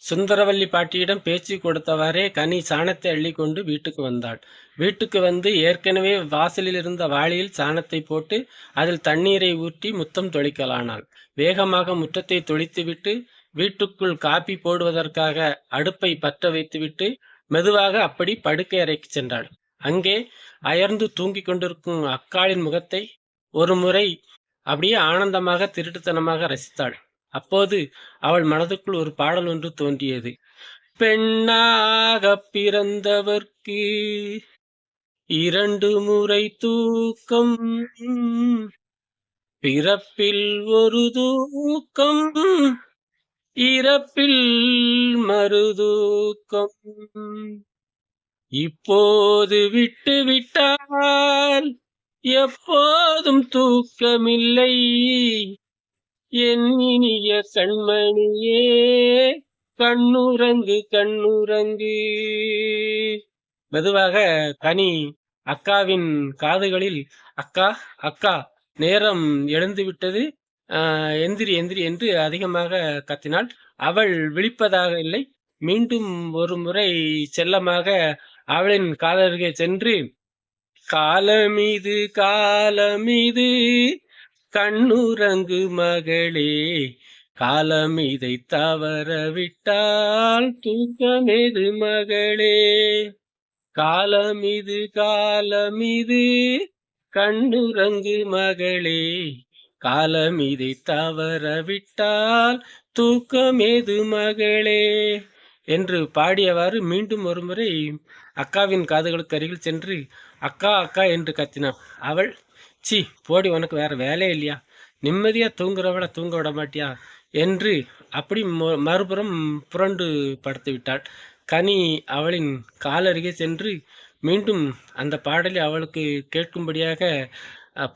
சுந்தரவல்லி பாட்டியிடம் பேச்சு கொடுத்தவாறே கனி சாணத்தை அள்ளிக்கொண்டு வீட்டுக்கு வந்தாள். வீட்டுக்கு வந்து ஏற்கனவே வாசலில் இருந்த வாளியில் சாணத்தை போட்டு அதில் தண்ணீரை ஊற்றி முத்தம் தொளிக்கலானாள். வேகமாக முற்றத்தை தொளித்துவிட்டு வீட்டுக்குள் காப்பி போடுவதற்காக அடுப்பை பற்ற வைத்துவிட்டு மெதுவாக அப்படி படுக்கை அறைக்கு சென்றாள். அங்கே அயர்ந்து தூங்கிக் கொண்டிருக்கும் அக்காளின் முகத்தை ஒரு முறை அப்படியே ஆனந்தமாக திருட்டுத்தனமாக ரசித்தாள். அப்போது அவள் மனதுக்குள் ஒரு பாடல் ஒன்று தோன்றியது. பெண்ணாக பிறந்தவர்க்கு 2 முறை தூக்கம், பிறப்பில் ஒரு தூக்கம், இறப்பில் மறுதூக்கம். இப்போது விட்டு விட்டால் எப்போதும் தூக்கமில்லை, என் இனிய கண்மணியே கண்ணுறங்கு கண்ணுறங்கு. மெதுவாக கனி அக்காவின் காதுகளில், அக்கா அக்கா, நேரம் எழுந்து விட்டது, எந்திரி எந்திரி என்று அதிகமாக கத்தினாள். அவள் விழிப்பதாக இல்லை. மீண்டும் ஒரு முறை செல்லமாக அவளின் காதருகே சென்று, காலமீது காலமீது கண்ணுறங்கு மகளே, காலமீதை தவற விட்டால் தூக்கமேது மகளே, காலமீது காலமீது கண்ணுறங்கு மகளே, காலமீதை தவற விட்டால் தூக்கமேது மகளே என்று பாடியவாறு மீண்டும் ஒருமுறை அக்காவின் காதுகளுக்கு அருகில் சென்று அக்கா அக்கா என்று கத்தினான். அவள், சி போடி, உனக்கு வேற வேலையே இல்லையா, நிம்மதியா தூங்குறவள தூங்க விட மாட்டியா என்று அப்படி மறுபுறம் புரண்டு படுத்து விட்டாள். கனி அவளின் காலருகே சென்று மீண்டும் அந்த பாடலை அவளுக்கு கேட்கும்படியாக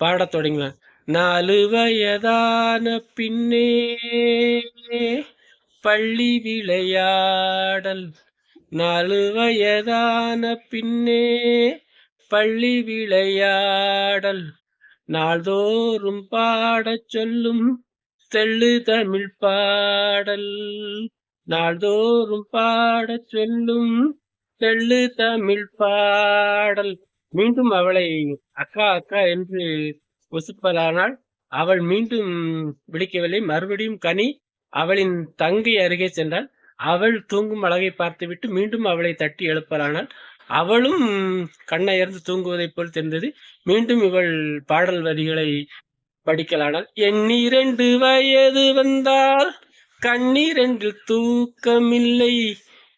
பாடத் தொடங்கினான். 4 வயதான பின்னே பள்ளி விளையாடல், 4 வயதான பின்னே பள்ளி விளையாடல், நாள்தோறும் பாடச் சொல்லும் தெள்ளு தமிழ் பாடல், நாள்தோறும் பாடச் சொல்லும் தெள்ளு தமிழ் பாடல். மீண்டும் அவளை அக்கா அக்கா என்று உசுப்பலானாள். அவள் மீண்டும் விழிக்கவில்லை. மறுபடியும் கனி அவளின் தங்கை அருகே சென்றாள். அவள் தூங்கும் அழகை பார்த்துவிட்டு மீண்டும் அவளை தட்டி எழுப்பலானாள். அவளும் கண்ணயர்ந்து தூங்குவதைப் போல் தெரிந்தது. மீண்டும் இவள் பாடல் வரிகளை படிக்கலானாள். 2 வயது வந்தால் கண்ணீரண்டில் தூக்கமில்லை,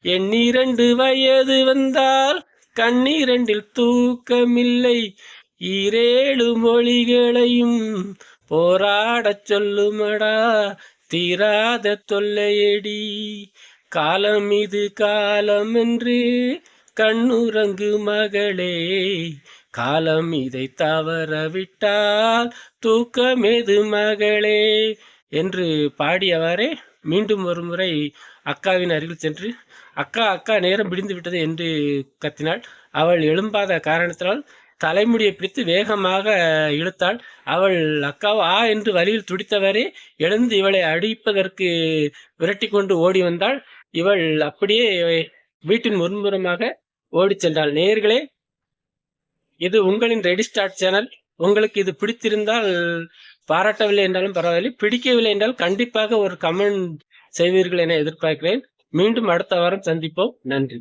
2 வயது வந்தால் கண்ணீரண்டில் தூக்கமில்லை, 7 மொழிகளையும் போராடச் சொல்லுமடா தீராத தொல்லையடி, காலம் இது காலம் என்று கண்ணுறங்கு மகளே, காலம் இதை தவற விட்டால் தூக்கமேது மகளே என்று பாடியவாறே மீண்டும் ஒரு முறை அக்காவின் அருகில் சென்று, அக்கா அக்கா, நேரம் விடிந்து விட்டது என்று கத்தினாள். அவள் எழும்பாத காரணத்தினால் தலைமுடியை பிடித்து வேகமாக இழுத்தாள். அவள் அக்காவா என்று வலியில் துடித்தவரே எழுந்து இவளை அடிப்பதற்கு விரட்டி கொண்டு ஓடி வந்தாள். இவள் அப்படியே வீட்டின் முன்புறமாக ஓடி சென்றாள். நேயர்களே, இது உங்களின் ரெடி ஸ்டார்ட் சேனல். உங்களுக்கு இது பிடித்திருந்தால் பாராட்டவில்லை என்றாலும் பரவாயில்லை, பிடிக்கவில்லை என்றால் கண்டிப்பாக ஒரு கமெண்ட் செய்வீர்கள் என எதிர்பார்க்கிறேன். மீண்டும் அடுத்த வாரம் சந்திப்போம். நன்றி.